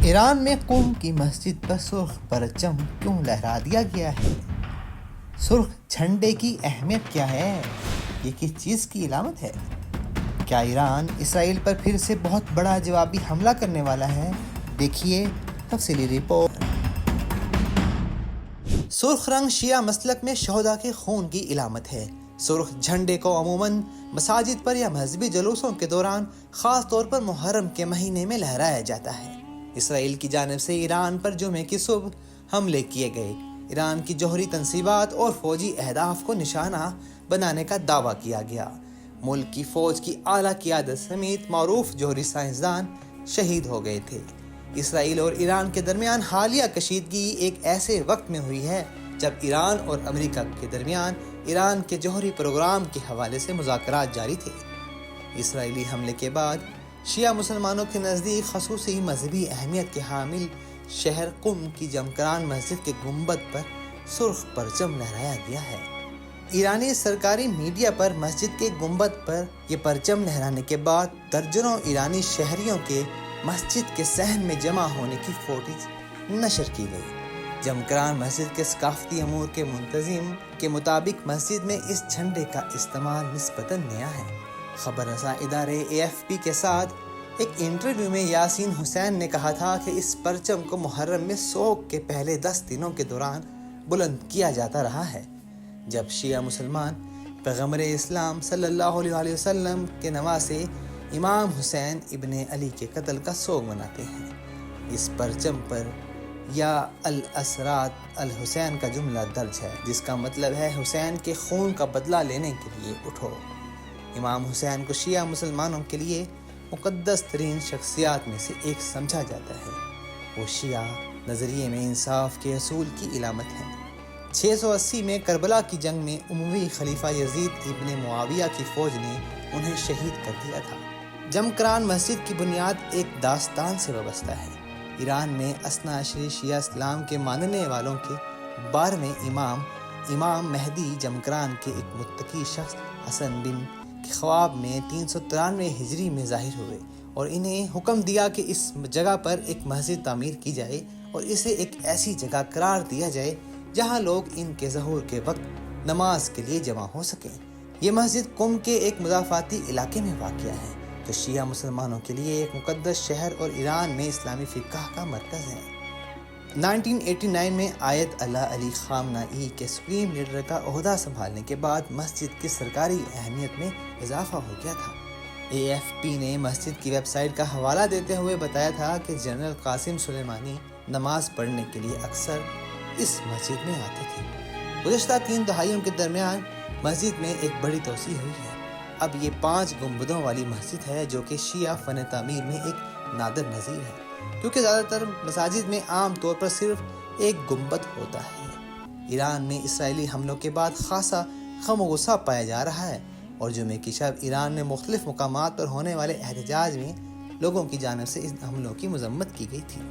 ایران میں قم کی مسجد پر سرخ پرچم کیوں لہرا دیا گیا ہے؟ سرخ جھنڈے کی اہمیت کیا ہے؟ یہ کس چیز کی علامت ہے؟ کیا ایران اسرائیل پر پھر سے بہت بڑا جوابی حملہ کرنے والا ہے؟ دیکھیے تفصیلی رپورٹ۔ سرخ رنگ شیعہ مسلک میں شہداء کے خون کی علامت ہے۔ سرخ جھنڈے کو عموماً مساجد پر یا مذہبی جلوسوں کے دوران خاص طور پر محرم کے مہینے میں لہرایا جاتا ہے۔ اسرائیل کی جانب سے ایران پر جمعے کی صبح حملے کیے گئے۔ ایران کی جوہری تنصیبات اور فوجی اہداف کو نشانہ بنانے کا دعویٰ کیا گیا۔ ملک کی فوج کی اعلیٰ قیادت سمیت معروف جوہری سائنسدان شہید ہو گئے تھے۔ اسرائیل اور ایران کے درمیان حالیہ کشیدگی ایک ایسے وقت میں ہوئی ہے جب ایران اور امریکہ کے درمیان ایران کے جوہری پروگرام کے حوالے سے مذاکرات جاری تھے۔ اسرائیلی حملے کے بعد شیعہ مسلمانوں کے نزدیک خصوصی مذہبی اہمیت کے حامل شہر قم کی جمکران مسجد کے گنبد پر سرخ پرچم لہرایا گیا ہے۔ ایرانی سرکاری میڈیا پر مسجد کے گنبد پر یہ پرچم لہرانے کے بعد درجنوں ایرانی شہریوں کے مسجد کے صحن میں جمع ہونے کی فوٹیج نشر کی گئی۔ جمکران مسجد کے ثقافتی امور کے منتظم کے مطابق مسجد میں اس جھنڈے کا استعمال نسبتاً نیا ہے۔ خبر رساں ادارے AFP کے ساتھ ایک انٹرویو میں یاسین حسین نے کہا تھا کہ اس پرچم کو محرم میں سوگ کے پہلے 10 دنوں کے دوران بلند کیا جاتا رہا ہے، جب شیعہ مسلمان پیغمبر اسلام صلی اللہ علیہ وسلم کے نواسے امام حسین ابن علی کے قتل کا سوگ مناتے ہیں۔ اس پرچم پر یا الاسرات الحسین کا جملہ درج ہے، جس کا مطلب ہے حسین کے خون کا بدلہ لینے کے لیے اٹھو۔ امام حسین کو شیعہ مسلمانوں کے لیے مقدس ترین شخصیات میں سے ایک سمجھا جاتا ہے۔ وہ شیعہ نظریے میں انصاف کے اصول کی علامت ہیں۔ 680 میں کربلا کی جنگ میں اموی خلیفہ یزید ابن معاویہ کی فوج نے انہیں شہید کر دیا تھا۔ جمکران مسجد کی بنیاد ایک داستان سے وابستہ ہے۔ ایران میں اثنا عشری شیعہ اسلام کے ماننے والوں کے 12ویں امام مہدی جمکران کے ایک متقی شخص حسن بن کے خواب میں 393 ہجری میں ظاہر ہوئے اور انہیں حکم دیا کہ اس جگہ پر ایک مسجد تعمیر کی جائے اور اسے ایک ایسی جگہ قرار دیا جائے جہاں لوگ ان کے ظہور کے وقت نماز کے لیے جمع ہو سکیں۔ یہ مسجد قم کے ایک مضافاتی علاقے میں واقع ہے جو شیعہ مسلمانوں کے لیے ایک مقدس شہر اور ایران میں اسلامی فقہ کا مرکز ہے۔ 1989 میں آیت اللہ علی خامنہ ای کے سپریم لیڈر کا عہدہ سنبھالنے کے بعد مسجد کی سرکاری اہمیت میں اضافہ ہو گیا تھا۔ AFP نے مسجد کی ویب سائٹ کا حوالہ دیتے ہوئے بتایا تھا کہ جنرل قاسم سلیمانی نماز پڑھنے کے لیے اکثر اس مسجد میں آتے تھے۔ گزشتہ 3 دہائیوں کے درمیان مسجد میں ایک بڑی توسیع ہوئی ہے۔ اب یہ 5 گنبدوں والی مسجد ہے جو کہ شیعہ فن تعمیر میں ایک نادر نظیر ہے، کیونکہ زیادہ تر مساجد میں عام طور پر صرف ایک گنبد ہوتا ہے۔ ایران میں اسرائیلی حملوں کے بعد خاصا غم و غصہ پایا جا رہا ہے اور جمعے کی شب ایران میں مختلف مقامات پر ہونے والے احتجاج میں لوگوں کی جانب سے ان حملوں کی مذمت کی گئی تھی۔